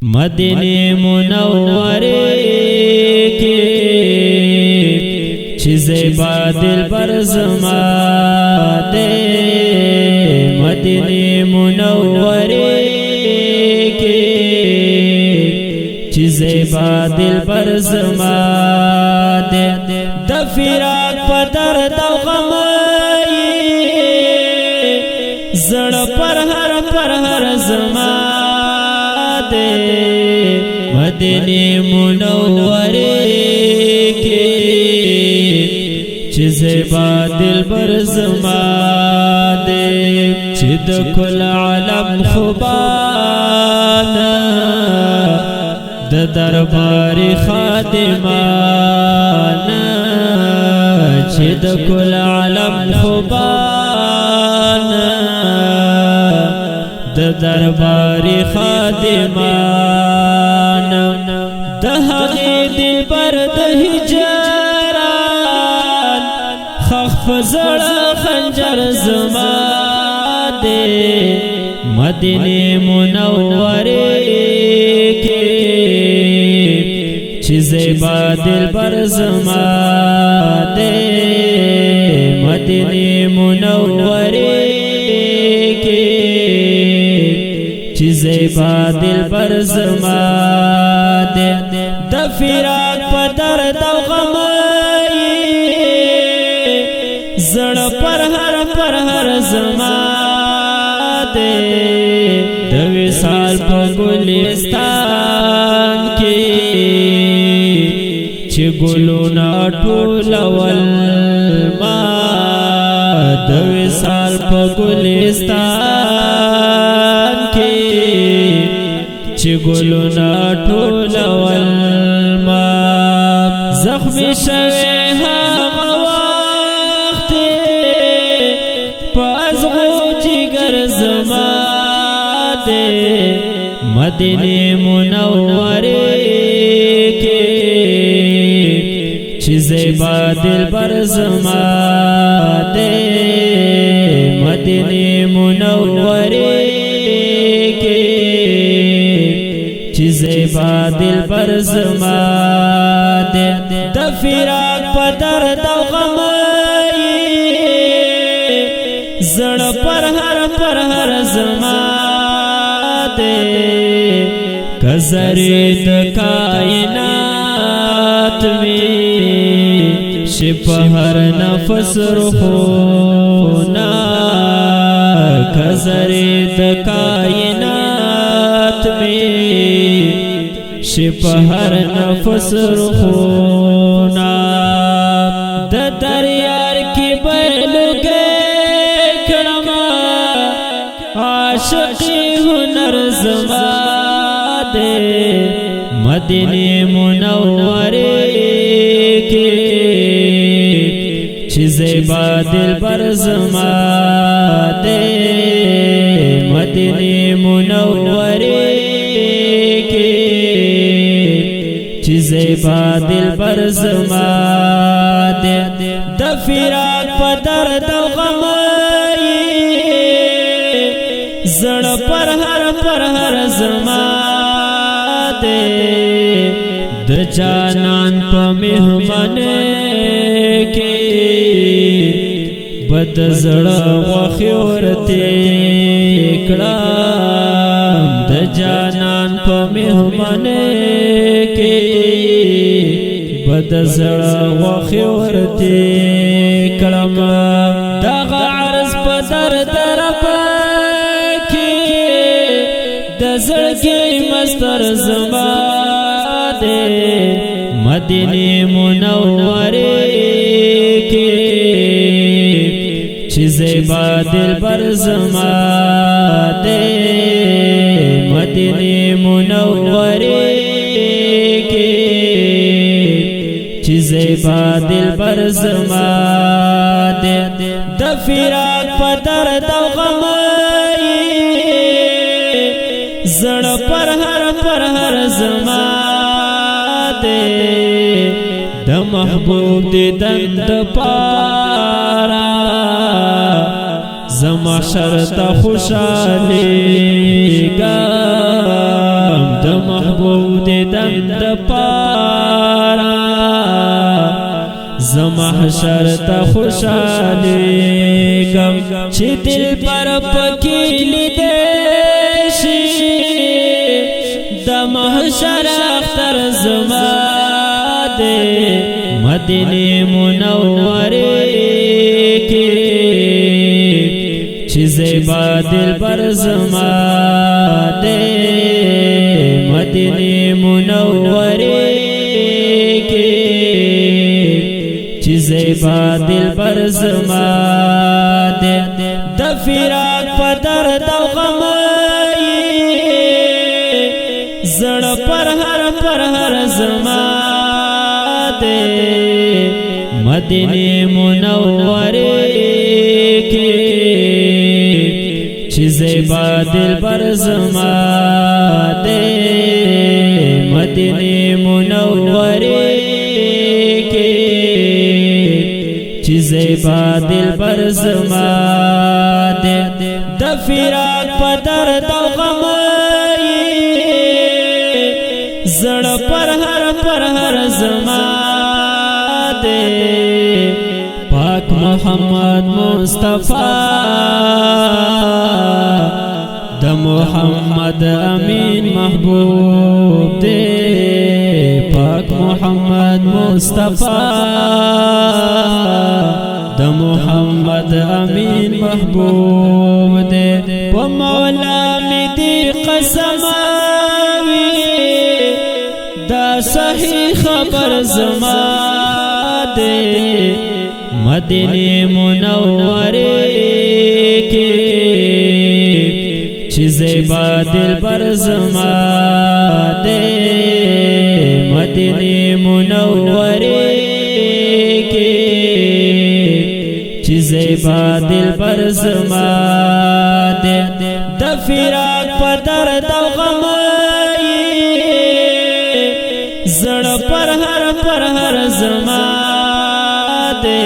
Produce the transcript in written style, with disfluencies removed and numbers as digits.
مدینه منوره کې چې زیبا دلبر زما دې مدینه منوره کې چې زیبا دلبر زما دې د فراق په درد او غم زړه پر هر زما دې مدینه منوره کې چې زیبا دلبر زما دې چې د کل عالم خوبانا د دربار خادمانا چې د کل عالم خوبانا د دربار خادمانا د هغې دلبر د هجران خخ زړه خنجر زما دې مدینه منوره کې چې زیبا دلبر زما دې مدینه منوره کې چې زیبا دلبر زما دې د فراق په درد او غم زړه پر هر زما دې د وصال په ګلستان کې چې ګلونه ټولول ما د وصال په ګلستان کې چې ګلونه ټولول ما زخمي شوی هغه وخت پازغو جگر زما دې مدینه منوره کې چې زیبا دلبر زما دې مدینه منوره کې چې زیبا دلبر زما دې د فراق په درد او غم زړه پر هر زما دې کزری د کائنات وی شپ هر نفس روحنا کزری د کائنات وی شپ هر نفس روحنا د دریار کی بلګه عاشقی هنر زما دې مدینه منوره کې چې زیبا دلبر زما دې مدینه منوره کې چې زیبا دلبر زما دې د فراق په درد او غم زړه پر هر زما دې د جانان په مهمان کې بد زړه غوښي ورته کړم د جانان په مهمان کې بد زړه غوښي ورته کړم دغه عرض په درد زړګي مستر زما دې مدینه منوره کې چې زیبا دلبر زما دې مدینه منوره کې چې زیبا دلبر زما دې د فراق په درد او غم زړه پر هر زما دې د محبوب دیدن د پارا زما شرط خوشالي ګم د دیدن د پارا زمحشر تا خوشحالیگم چی دل پر پکی لیدشی د محشر اختر زما دے مدینه منوره کی چی زیبا دل پر زما دے مدینه منوره کی چی زیبا دل پر زما دے د فراق په درد او غم زړه پر هر زما دے مدینه منوره کی چی زیبا دل پر زما دے مدینه منوره کی چی زیبا دل پر زما دے د فراق په درد او غم زړه پر هر زما دے پاک محمد مصطفی د محمد امین محبوب دے پاک محمد مصطفی د محمد امین محبوب دے په مولا می دی قسم دا صحیح خبر زما دے مدینه منوره کی چی زیبا دل پر زما دے مدینه منوره کی چی زیبا دل پر زما دے د فراق په درد او غم زړه پر هر زما دے